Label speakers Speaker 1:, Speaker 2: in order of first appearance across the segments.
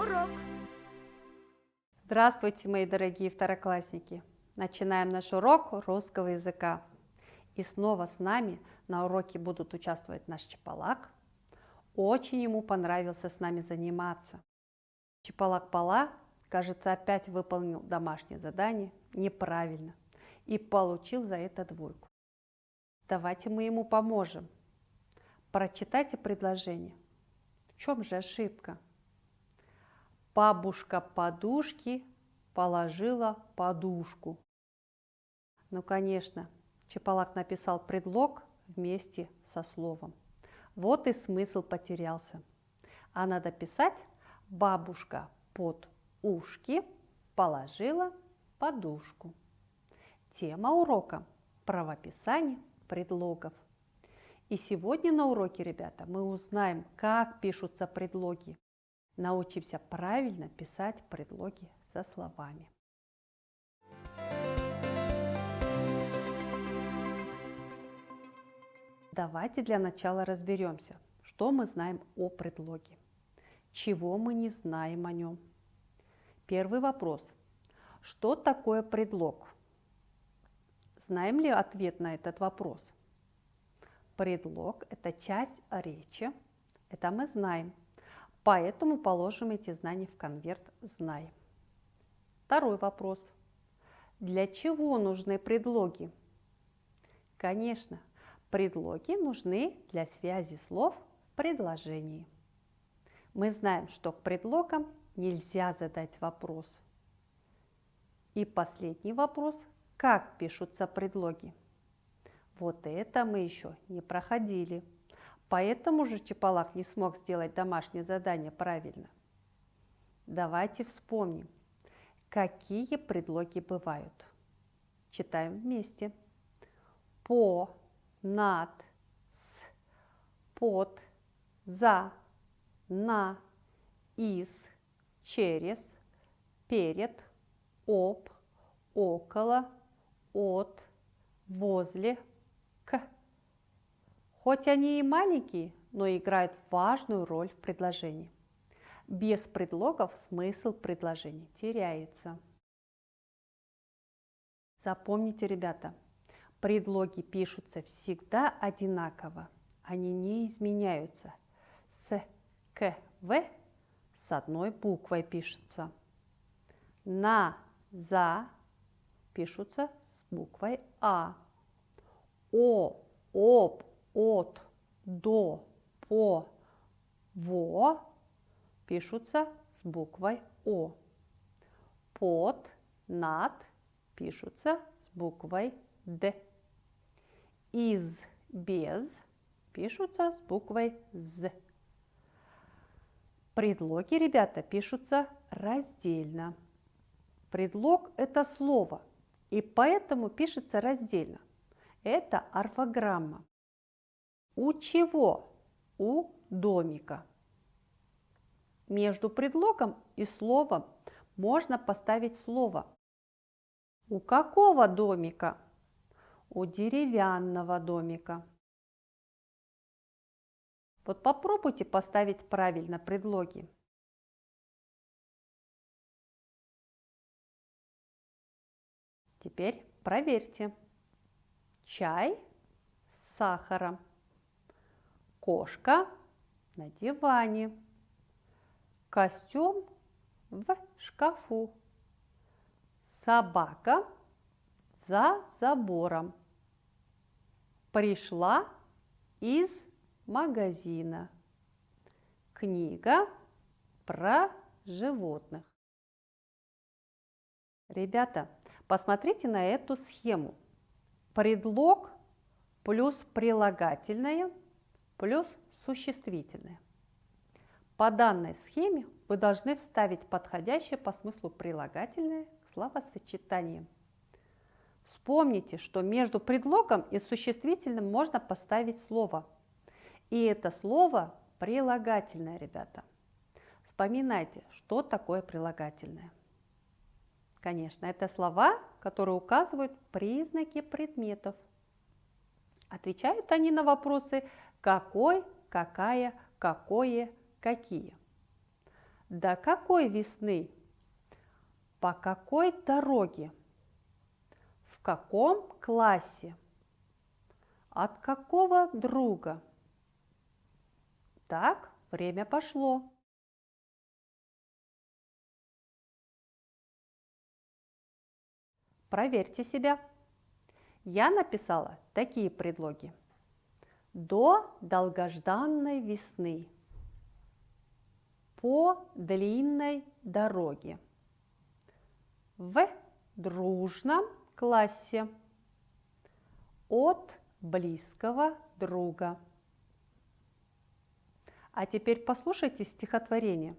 Speaker 1: урок!
Speaker 2: Здравствуйте, мои дорогие второклассники! Начинаем наш урок русского языка. И снова с нами на уроке будут участвовать наш Чапалак. Очень ему понравился с нами заниматься. Чапалак Пала, кажется, опять выполнил домашнее задание неправильно и получил за это двойку. Давайте мы ему поможем. Прочитайте предложение. В чем же ошибка? Бабушка подушки положила подушку. Ну, конечно, Чапалак написал предлог вместе со словом. Вот и смысл потерялся. А надо писать: бабушка под ушки положила подушку. Тема урока – правописание предлогов. И сегодня на уроке, ребята, мы узнаем, как пишутся предлоги. Научимся правильно писать предлоги со словами. Давайте для начала разберемся, что мы знаем о предлоге, чего мы не знаем о нем. Первый вопрос. Что такое предлог? Знаем ли ответ на этот вопрос? Предлог – это часть речи, это мы знаем, поэтому положим эти знания в конверт «Знаем». Второй вопрос. Для чего нужны предлоги? Конечно, предлоги нужны для связи слов в предложении. Мы знаем, что к предлогам нельзя задать вопрос. И последний вопрос. Как пишутся предлоги? Вот это мы еще не проходили. Поэтому же Чапалак не смог сделать домашнее задание правильно. Давайте вспомним, какие предлоги бывают. Читаем вместе. По, над, с, под, за, на, из, через, перед, об, около, от, возле, к. Хоть они и маленькие, но играют важную роль в предложении. Без предлогов смысл предложения теряется. Запомните, ребята, предлоги пишутся всегда одинаково, они не изменяются. С, к, в с одной буквой пишутся. На, за пишутся с буквой А. О, об, от, до, по, во пишутся с буквой О. Под, над пишутся с буквой Д. Из, без пишутся с буквой З. Предлоги, ребята, пишутся раздельно. Предлог – это слово, и поэтому пишется раздельно. Это орфограмма. У чего? У домика. Между предлогом и словом можно поставить слово. У какого домика? У деревянного домика. Вот попробуйте поставить правильно предлоги. Теперь проверьте. Чай с сахаром. Кошка на диване. Костюм в шкафу. Собака за забором. Пришла из магазина. Книга про животных. Ребята, посмотрите на эту схему. Предлог плюс прилагательное плюс существительное. По данной схеме вы должны вставить подходящее по смыслу прилагательное к словосочетаниям. Вспомните, что между предлогом и существительным можно поставить слово. И это слово прилагательное, ребята. Вспоминайте, что такое прилагательное. Конечно, это слова, которые указывают признаки предметов. Отвечают они на вопросы «какой», «какая», «какое», «какие». До какой весны? По какой дороге? В каком классе? От какого друга? Так, время пошло. Проверьте себя. Я написала такие предлоги. До долгожданной весны. По длинной дороге. В дружном классе. От близкого друга. А теперь послушайте стихотворение.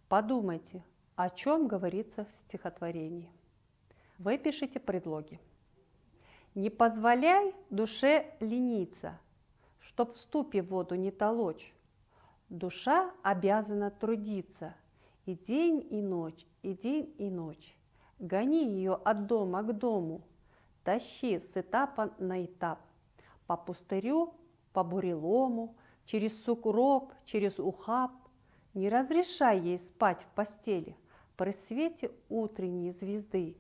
Speaker 2: Подумайте, о чем говорится в стихотворении. Вы пишите предлоги. Не позволяй душе лениться, чтоб в ступе воду не толочь. Душа обязана трудиться и день, и ночь, и день, и ночь. Гони ее от дома к дому, тащи с этапа на этап, по пустырю, по бурелому, через сугроб, через ухаб. Не разрешай ей спать в постели при свете утренней звезды.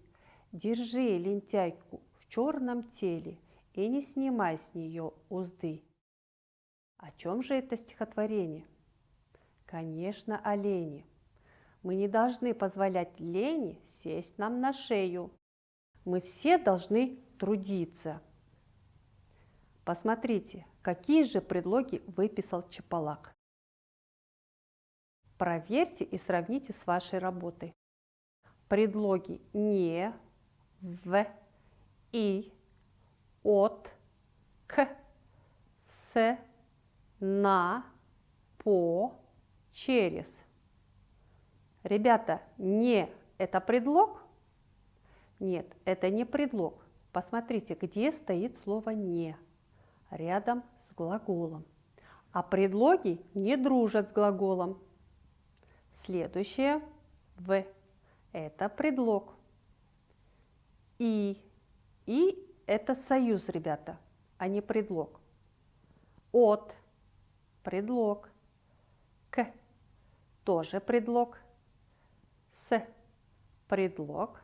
Speaker 2: Держи лентяйку в черном теле и не снимай с нее узды. О чем же это стихотворение? Конечно, о лени. Мы не должны позволять лени сесть нам на шею. Мы все должны трудиться. Посмотрите, какие же предлоги выписал Чапалак. Проверьте и сравните с вашей работой. Предлоги «не», «в», «и», «от», «к», «с», «на», «по», «через». Ребята, «не» – это предлог? Нет, это не предлог. Посмотрите, где стоит слово «не» рядом с глаголом. А предлоги не дружат с глаголом. Следующее «в» – это предлог. «И» – это союз, ребята, а не предлог. «От» – предлог. «К» – тоже предлог. «С» – предлог.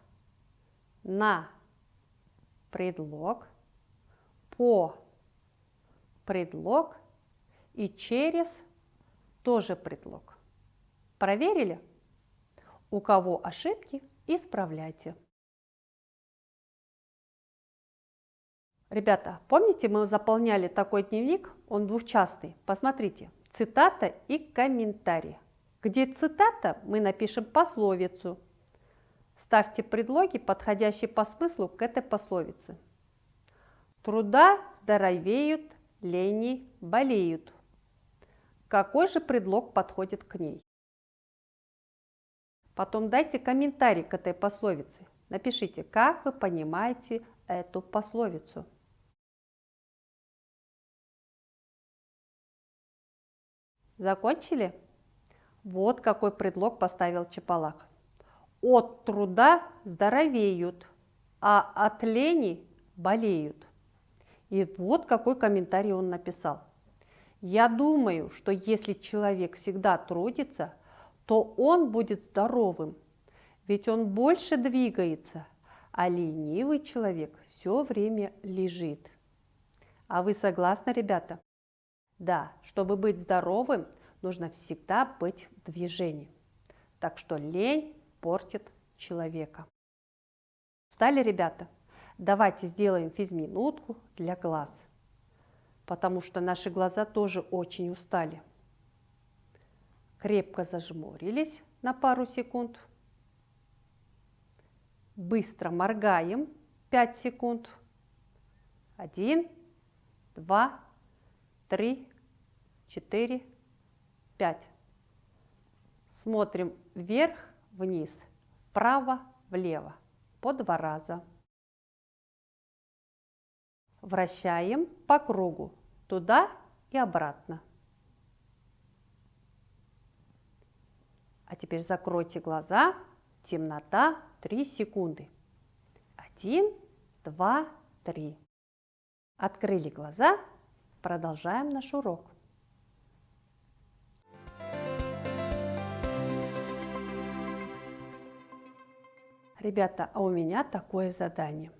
Speaker 2: «На» – предлог. «По» – предлог. И «через» – тоже предлог. Проверили? У кого ошибки, исправляйте. Ребята, помните, мы заполняли такой дневник, он двухчастный. Посмотрите, цитата и комментарий. Где цитата, мы напишем пословицу. Ставьте предлоги, подходящие по смыслу к этой пословице. Труда здоровеют, лени болеют. Какой же предлог подходит к ней? Потом дайте комментарий к этой пословице. Напишите, как вы понимаете эту пословицу. Закончили? Вот какой предлог поставил Чапалак. От труда здоровеют, а от лени болеют. И вот какой комментарий он написал. Я думаю, что если человек всегда трудится, то он будет здоровым, ведь он больше двигается, а ленивый человек все время лежит. А вы согласны, ребята? Да, чтобы быть здоровым, нужно всегда быть в движении. Так что лень портит человека. Устали, ребята? Давайте сделаем физминутку для глаз, потому что наши глаза тоже очень устали. Крепко зажмурились на пару секунд. Быстро моргаем 5 секунд. 1, 2, 3, 4, 5. Смотрим вверх, вниз, вправо, влево по 2 раза. Вращаем по кругу туда и обратно. А теперь закройте глаза. Темнота 3 секунды. 1, 2, 3. Открыли глаза. Продолжаем наш урок. Ребята, а у меня такое задание.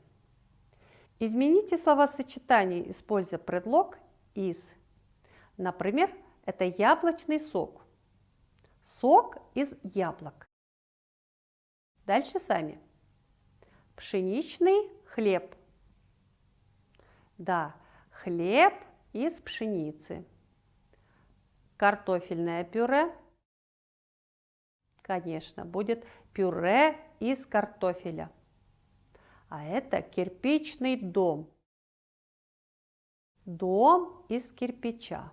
Speaker 2: Измените словосочетание, используя предлог «из». Например, это яблочный сок. Сок из яблок. Дальше сами. Пшеничный хлеб. Да, хлеб из пшеницы. Картофельное пюре. Конечно, будет пюре из картофеля. А это кирпичный дом. Дом из кирпича.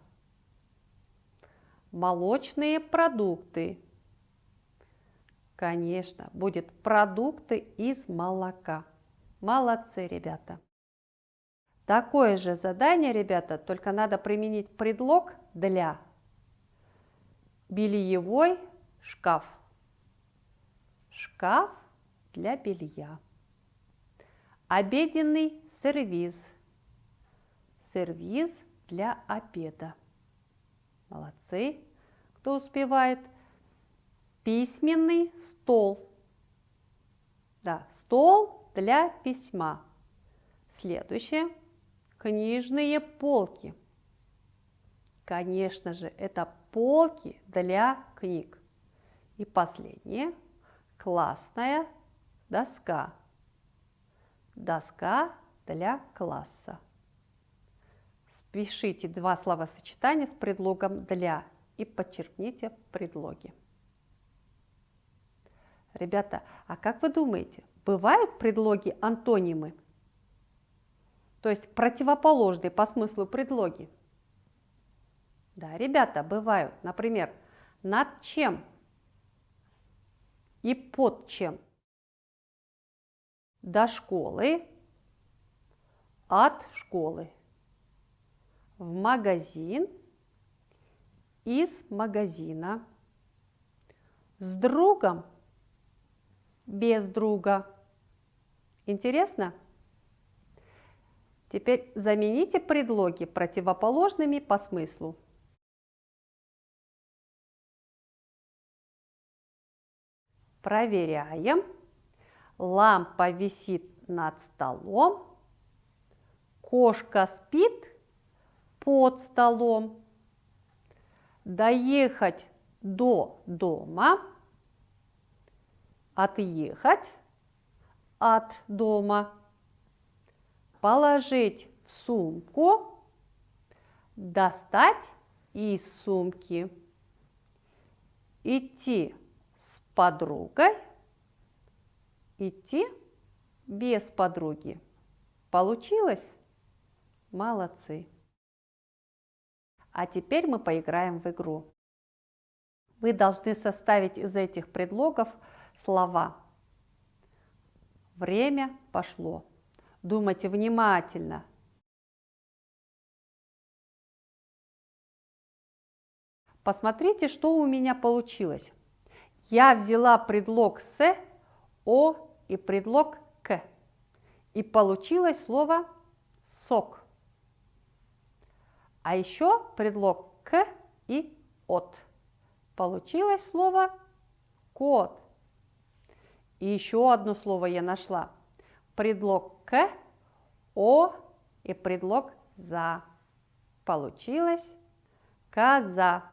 Speaker 2: Молочные продукты. Конечно, будет продукты из молока. Молодцы, ребята. Такое же задание, ребята, только надо применить предлог «для». Бельевой шкаф. Шкаф для белья. Обеденный сервиз. Сервиз для обеда. Молодцы, кто успевает. Письменный стол. Да, стол для письма. Следующее. Книжные полки. Конечно же, это полки для книг. И последнее. Классная доска. Доска для класса. Пишите два словосочетания с предлогом «для» и подчеркните предлоги. Ребята, а как вы думаете, бывают предлоги антонимы? То есть противоположные по смыслу предлоги? Да, ребята, бывают. Например, над чем и под чем. До школы, от школы. В магазин, из магазина. С другом, без друга. Интересно? Теперь замените предлоги противоположными по смыслу. Проверяем. Лампа висит над столом. Кошка спит под столом. Доехать до дома. Отъехать от дома. Положить в сумку. Достать из сумки. Идти с подругой. Идти без подруги. Получилось? Молодцы. А теперь мы поиграем в игру. Вы должны составить из этих предлогов слова. Время пошло. Думайте внимательно. Посмотрите, что у меня получилось. Я взяла предлог «с», «о» и предлог «к». И получилось слово «сок». А еще предлог «к» и «от». Получилось слово «кот». И еще одно слово я нашла. Предлог «к», «о» и предлог «за». Получилось коза.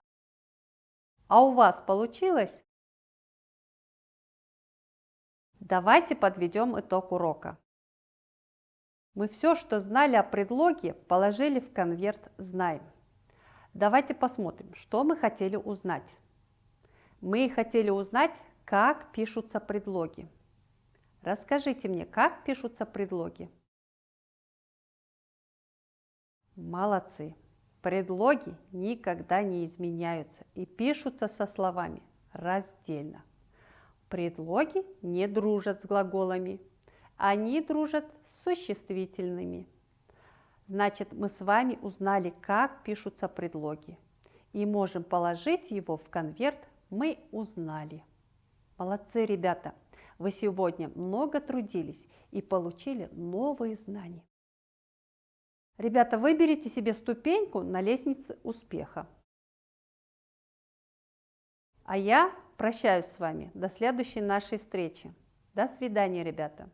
Speaker 2: А у вас получилось? Давайте подведем итог урока. Мы все, что знали о предлоге, положили в конверт «Знаем». Давайте посмотрим, что мы хотели узнать. Мы хотели узнать, как пишутся предлоги. Расскажите мне, как пишутся предлоги? Молодцы! Предлоги никогда не изменяются и пишутся со словами раздельно. Предлоги не дружат с глаголами, они дружат с существительными. Значит, мы с вами узнали, как пишутся предлоги, и можем положить его в конверт «Мы узнали». Молодцы, ребята! Вы сегодня много трудились и получили новые знания. Ребята, выберите себе ступеньку на лестнице успеха. А я прощаюсь с вами до следующей нашей встречи. До свидания, ребята!